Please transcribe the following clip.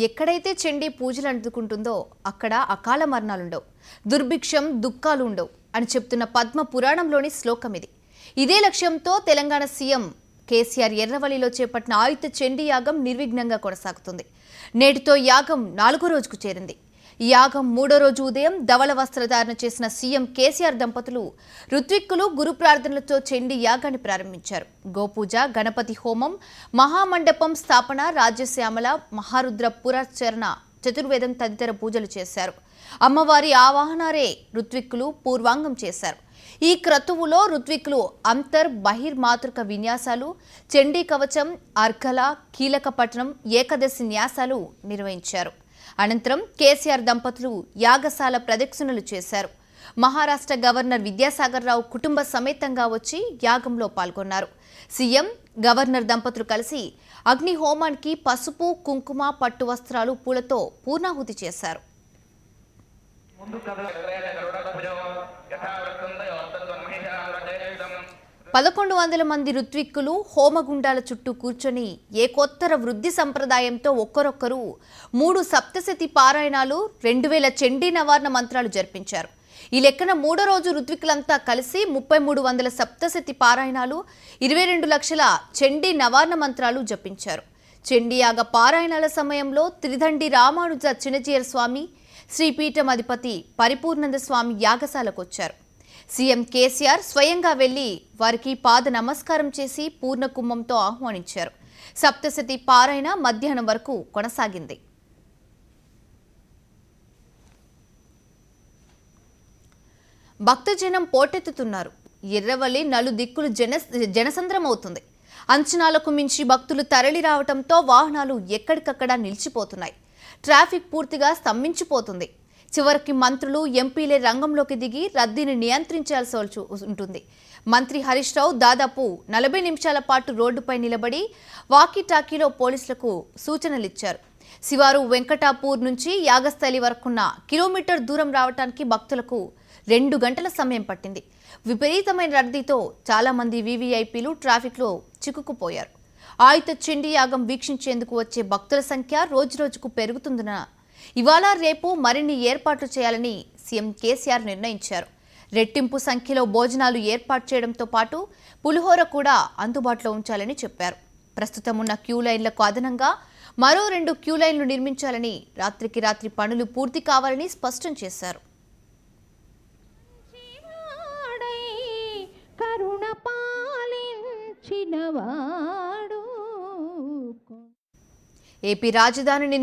ఎక్కడైతే చండీ పూజలు అందుకుంటుందో అక్కడ అకాల మరణాలుండవు, దుర్భిక్షం దుఃఖాలు ఉండవు అని చెప్తున్న పద్మ పురాణంలోని శ్లోకం ఇది. ఇదే లక్ష్యంతో తెలంగాణ సీఎం కేసీఆర్ ఎర్రవల్లిలో చేపట్టిన ఆయుధ చండీ యాగం నిర్విఘ్నంగా కొనసాగుతుంది. నేటితో యాగం 4వ రోజుకు చేరింది. ఈ యాగం 3వ రోజు ఉదయం ధవళ వస్త్రధారణ చేసిన సీఎం కేసీఆర్ దంపతులు ఋత్విక్కులు గురు ప్రార్థనలతో చండీ యాగాన్ని ప్రారంభించారు. గోపూజ, గణపతి హోమం, మహామండపం స్థాపన, రాజ్యశ్యామల, మహారుద్ర పురచరణ, చతుర్వేదం తదితర పూజలు చేశారు. అమ్మవారి ఆవాహనారే ఋత్విక్కులు పూర్వాంగం చేశారు. ఈ క్రతువులో ఋత్విక్కులు అంతర్ బహిర్మాతృక విన్యాసాలు, చండీ కవచం, అర్ఘల, కీలక పఠనం, ఏకాదశి న్యాసాలు నిర్వహించారు. అనంతరం కేసీఆర్ దంపతులు యాగశాల ప్రదక్షిణలు చేశారు. మహారాష్ట్ర గవర్నర్ విద్యాసాగర్ రావు కుటుంబ సమేతంగా వచ్చి యాగంలో పాల్గొన్నారు. సీఎం, గవర్నర్ దంపతులు కలిసి అగ్ని హోమానికి పసుపు, కుంకుమ, పట్టు వస్త్రాలు, పూలతో పూర్ణాహుతి చేశారు. 1100 మంది ఋత్విక్కులు హోమగుండాల చుట్టూ కూర్చొని ఏకోత్తర వృద్ధి సంప్రదాయంతో ఒక్కరొక్కరు 3 సప్తశతి పారాయణాలు, 2000 చండీ నవార్ణ మంత్రాలు జరిపించారు. ఈ లెక్కన 3వ రోజు ఋత్విక్కులంతా కలిసి 3300 సప్తశతి పారాయణాలు, 22 లక్షల చండీ నవార్ణ మంత్రాలు జపించారు. చండీ యాగ పారాయణాల సమయంలో త్రిదండి రామానుజ చినజీయర్ స్వామి, శ్రీపీఠం అధిపతి పరిపూర్ణంద స్వామి యాగశాలకు వచ్చారు. సీఎం కేసీఆర్ స్వయంగా వెళ్లి వారికి పాద నమస్కారం చేసి పూర్ణ కుంభంతో ఆహ్వానించారు. సప్తశతి పారాయణ మధ్యాహ్నం వరకు కొనసాగింది. భక్తజనం పోటెత్తుతున్నారు. ఎర్రవల్లి నలుదిక్కులు జనసంద్రమవుతుంది. అంచనాలకు మించి భక్తులు తరలి రావడంతో వాహనాలు ఎక్కడికక్కడ నిలిచిపోతున్నాయి. ట్రాఫిక్ పూర్తిగా స్తంభించిపోతుంది. చివరికి మంత్రులు, ఎంపీలే రంగంలోకి దిగి రద్దీని నియంత్రించాల్సి ఉంటుంది. మంత్రి హరీష్ రావు దాదాపు 40 నిమిషాల పాటు రోడ్డుపై నిలబడి వాకీటాకీలో పోలీసులకు సూచనలిచ్చారు. శివారు వెంకటాపూర్ నుంచి యాగస్థలి వరకున్న కిలోమీటర్ దూరం రావడానికి భక్తులకు 2 గంటల సమయం పట్టింది. విపరీతమైన రద్దీతో చాలా మంది వీవీఐపీలు ట్రాఫిక్లో చిక్కుకుపోయారు. ఆయుధ చండీ యాగం వీక్షించేందుకు వచ్చే భక్తుల సంఖ్య రోజురోజుకు పెరుగుతుందన్న ఇవాళ రేపు మరిన్ని ఏర్పాట్లు చేయాలని సీఎం కేసీఆర్ నిర్ణయించారు. రెట్టింపు సంఖ్యలో భోజనాలు ఏర్పాటు చేయడంతో పాటు పులిహోర కూడా అందుబాటులో ఉంచాలని చెప్పారు. ప్రస్తుతం ఉన్న క్యూ లైన్లకు అదనంగా మరో 2 క్యూ లైన్లు నిర్మించాలని, రాత్రికి రాత్రి పనులు పూర్తి కావాలని స్పష్టం చేశారు. ఏపీ రాజధానిని